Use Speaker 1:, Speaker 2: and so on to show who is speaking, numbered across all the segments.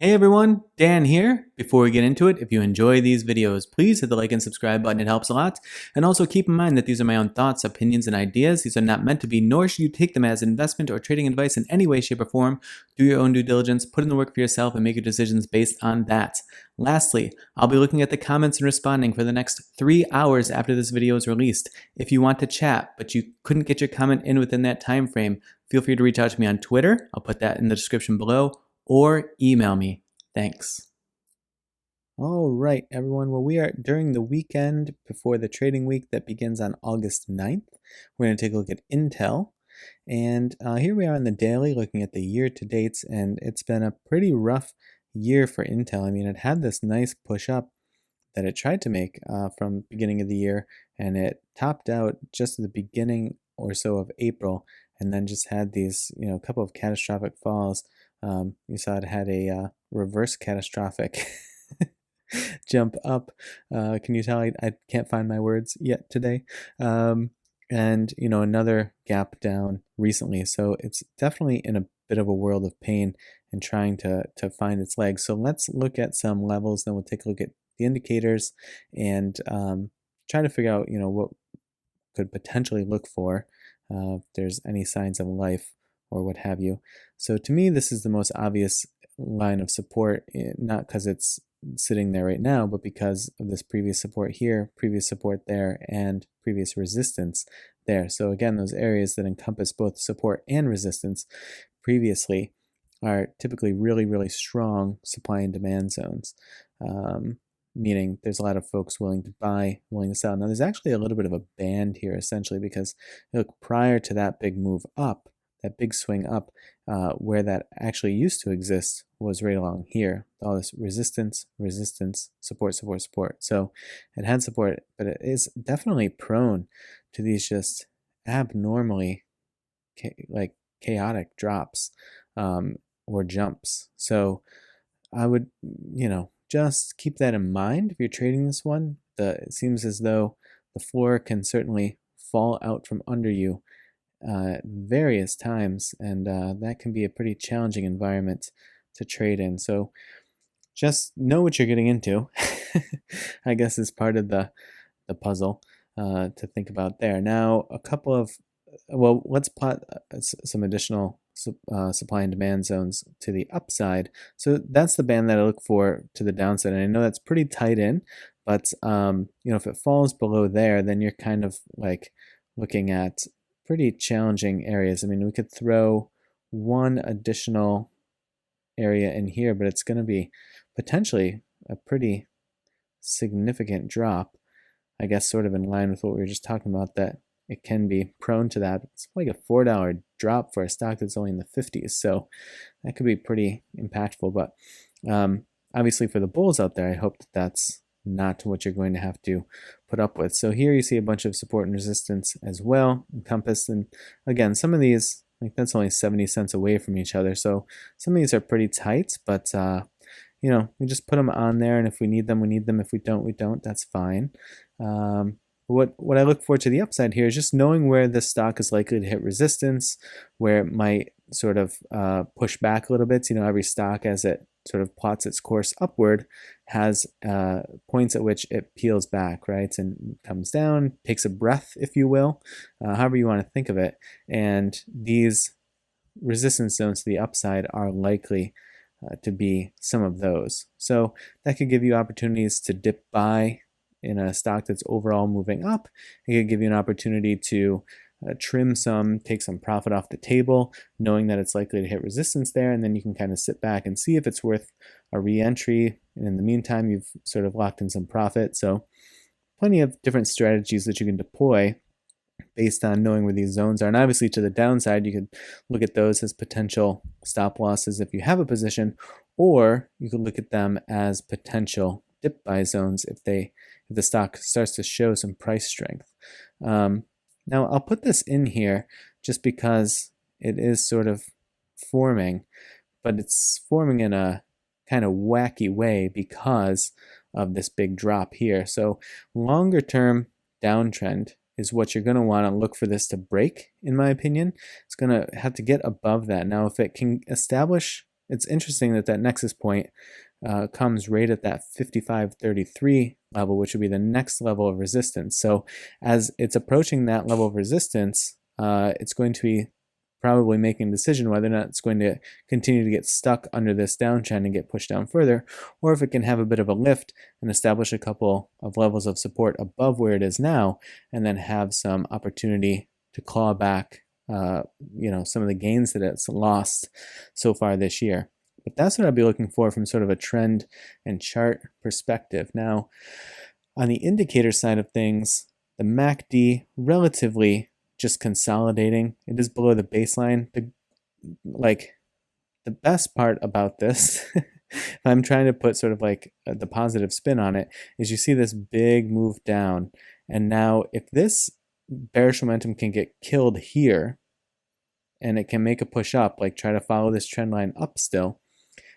Speaker 1: Hey everyone, Dan here. Before we get into it, if you enjoy these videos, please hit the like and subscribe button. It helps a lot. And also keep in mind that these are my own thoughts, opinions, and ideas. These are not meant to be, nor should you take them as investment or trading advice in any way, shape, or form. Do your own due diligence, put in the work for yourself, and make your decisions based on that. Lastly, I'll be looking at the comments and responding for the next 3 hours after this video is released. If you want to chat, but you couldn't get your comment in within that time frame, feel free to reach out to me on Twitter. I'll put that in the description below, or email me. Thanks. All right, everyone. Well, we are during the weekend before the trading week that begins on August 9th. We're going to take a look at Intel. And here we are on the daily looking at the year-to-dates, and it's been a pretty rough year for Intel. I mean, it had this nice push-up that it tried to make from beginning of the year, and it topped out just at the beginning or so of April, and then just had these, a couple of catastrophic falls. You saw it had a reverse catastrophic jump up. Can you tell I can't find my words yet today? And another gap down recently. So it's definitely in a bit of a world of pain and trying to find its legs. So let's look at some levels, then we'll take a look at the indicators and try to figure out what could potentially look for if there's any signs of life or what have you. So to me, this is the most obvious line of support, not because it's sitting there right now, but because of this previous support here, previous support there, and previous resistance there. So again, those areas that encompass both support and resistance previously are typically really, really strong supply and demand zones. Meaning there's a lot of folks willing to buy, willing to sell. Now there's actually a little bit of a band here essentially because look, prior to that big move up, that big swing up, where that actually used to exist was right along here. All this resistance, resistance, support, support, support. So it had support, but it is definitely prone to these just abnormally chaotic drops or jumps. So I would, just keep that in mind if you're trading this one. It seems as though the floor can certainly fall out from under you various times, and that can be a pretty challenging environment to trade in. So just know what you're getting into. I guess is part of the puzzle to think about there. Now let's plot some additional supply and demand zones to the upside. So that's the band that I look for to the downside, and I know that's pretty tight in, but if it falls below there, then you're kind of like looking at pretty challenging areas. I mean, we could throw one additional area in here, but it's going to be potentially a pretty significant drop, I guess, sort of in line with what we were just talking about, that it can be prone to that. It's like a $4 drop for a stock that's only in the 50s, so that could be pretty impactful. But obviously for the bulls out there, I hope that that's not what you're going to have to put up with. So here you see a bunch of support and resistance as well encompassed, and again, some of these, like that's only 70 cents away from each other, so some of these are pretty tight, but we just put them on there, and if we need them, we need them. If we don't, we don't. That's fine. What I look for to the upside here is just knowing where this stock is likely to hit resistance, where it might sort of push back a little bit. Every stock, as it sort of plots its course upward, has points at which it peels back, right, and comes down, takes a breath, if you will, however you want to think of it. And these resistance zones to the upside are likely to be some of those. So that could give you opportunities to dip buy in a stock that's overall moving up. It could give you an opportunity to trim some, take some profit off the table, knowing that it's likely to hit resistance there, and then you can kind of sit back and see if it's worth a re-entry. And in the meantime, you've sort of locked in some profit. So plenty of different strategies that you can deploy based on knowing where these zones are. And obviously to the downside, you could look at those as potential stop losses if you have a position, or you could look at them as potential dip buy zones if the stock starts to show some price strength. Now I'll put this in here just because it is sort of forming, but it's forming in a kind of wacky way because of this big drop here. So longer term downtrend is what you're going to want to look for this to break, in my opinion. It's going to have to get above that. Now, if it can establish it's interesting that that nexus point comes right at that 55.33 level, which would be the next level of resistance. So as it's approaching that level of resistance, it's going to be probably making a decision whether or not it's going to continue to get stuck under this downtrend and get pushed down further, or if it can have a bit of a lift and establish a couple of levels of support above where it is now, and then have some opportunity to claw back some of the gains that it's lost so far this year. But that's what I'd be looking for from sort of a trend and chart perspective. Now, on the indicator side of things, the MACD relatively just consolidating. It is below the baseline. The best part about this, if I'm trying to put sort of like the positive spin on it, is you see this big move down. And now if this bearish momentum can get killed here, and it can make a push up, like try to follow this trend line up still,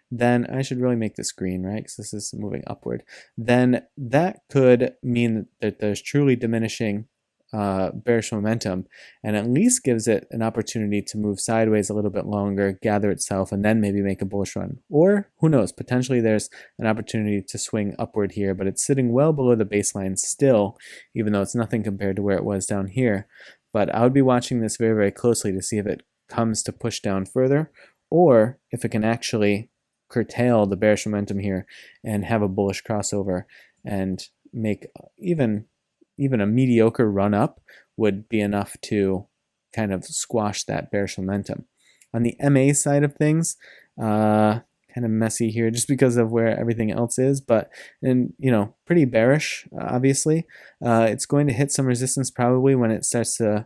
Speaker 1: then I should really make this green, right? Because this is moving upward. Then that could mean that there's truly diminishing bearish momentum, and at least gives it an opportunity to move sideways a little bit longer, gather itself, and then maybe make a bullish run. Or who knows, potentially there's an opportunity to swing upward here, but it's sitting well below the baseline still, even though it's nothing compared to where it was down here. But I would be watching this very, very closely to see if it comes to push down further, or if it can actually curtail the bearish momentum here and have a bullish crossover and make even a mediocre run up would be enough to kind of squash that bearish momentum. On the MA side of things, kind of messy here just because of where everything else is, but pretty bearish, obviously. It's going to hit some resistance probably when it starts to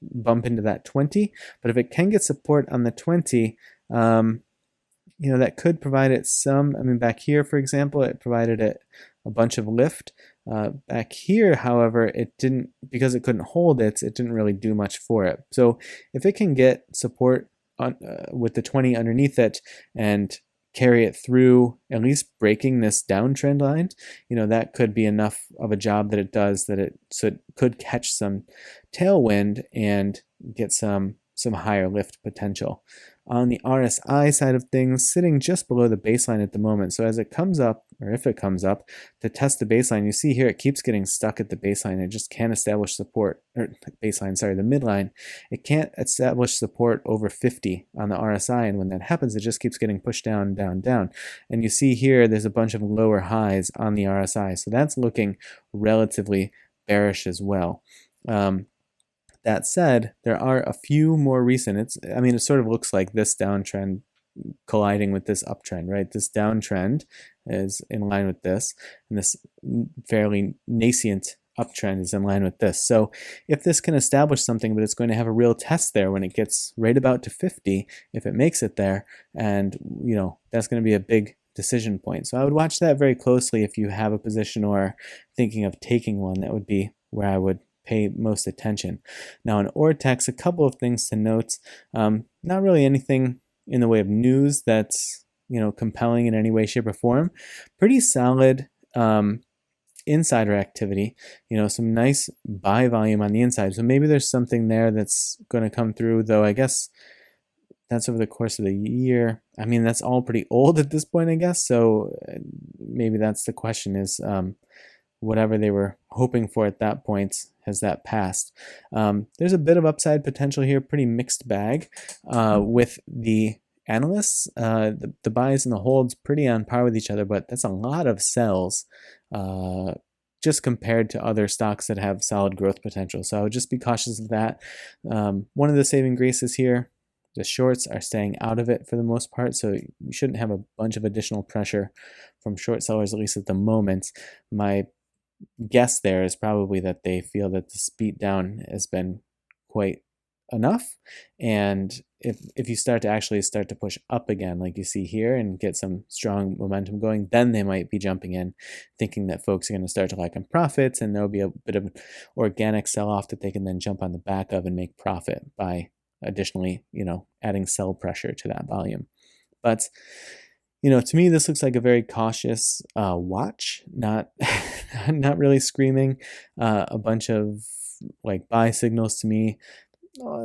Speaker 1: bump into that 20, but if it can get support on the 20, that could provide it some, back here, for example, it provided it a bunch of lift. Back here, however, it didn't, because it couldn't hold it didn't really do much for it. So if it can get support on, with the 20 underneath it and carry it through at least breaking this downtrend line, that could be enough of a job that it does, that it could catch some tailwind and get some higher lift potential. On the RSI side of things, sitting just below the baseline at the moment. So as it comes up, or if it comes up to test the baseline, you see here it keeps getting stuck at the baseline. It just can't establish support, or baseline, sorry, the midline. It can't establish support over 50 on the RSI, and when that happens, it just keeps getting pushed down, down, down. And you see here there's a bunch of lower highs on the RSI, so that's looking relatively bearish as well. That said, there are a few more recent, it sort of looks like this downtrend colliding with this uptrend, right? This downtrend is in line with this, and this fairly nascent uptrend is in line with this. So if this can establish something, but it's going to have a real test there when it gets right about to 50, if it makes it there, and that's going to be a big decision point. So I would watch that very closely if you have a position or thinking of taking one. That would be where I would pay most attention. Now in Ortex, a couple of things to note. Not really anything in the way of news that's compelling in any way, shape, or form. Pretty solid insider activity. Some nice buy volume on the inside. So maybe there's something there that's going to come through, though I guess that's over the course of the year. That's all pretty old at this point, I guess. So maybe that's the question, is whatever they were hoping for at that point, has that passed? There's a bit of upside potential here, pretty mixed bag with the analysts. The buys and the holds pretty on par with each other, but that's a lot of sells just compared to other stocks that have solid growth potential. So just be cautious of that. One of the saving graces here, the shorts are staying out of it for the most part, so you shouldn't have a bunch of additional pressure from short sellers, at least at the moment. My guess there is probably that they feel that this beat down has been quite enough, and if you start to push up again like you see here and get some strong momentum going, then they might be jumping in thinking that folks are going to start to lack in profits, and there'll be a bit of organic sell-off that they can then jump on the back of and make profit by additionally adding sell pressure to that volume. But to me, this looks like a very cautious watch, not really screaming a bunch of like buy signals to me.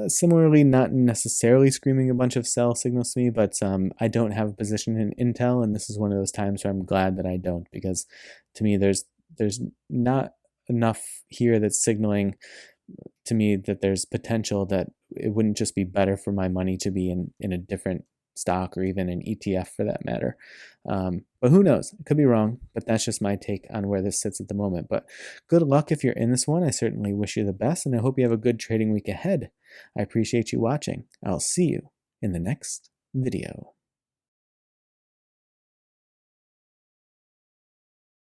Speaker 1: Similarly, not necessarily screaming a bunch of sell signals to me, but I don't have a position in Intel, and this is one of those times where I'm glad that I don't, because to me, there's not enough here that's signaling to me that there's potential that it wouldn't just be better for my money to be in a different stock or even an ETF for that matter. But who knows? I could be wrong, but that's just my take on where this sits at the moment. But good luck if you're in this one. I certainly wish you the best, and I hope you have a good trading week ahead. I appreciate you watching. I'll see you in the next video.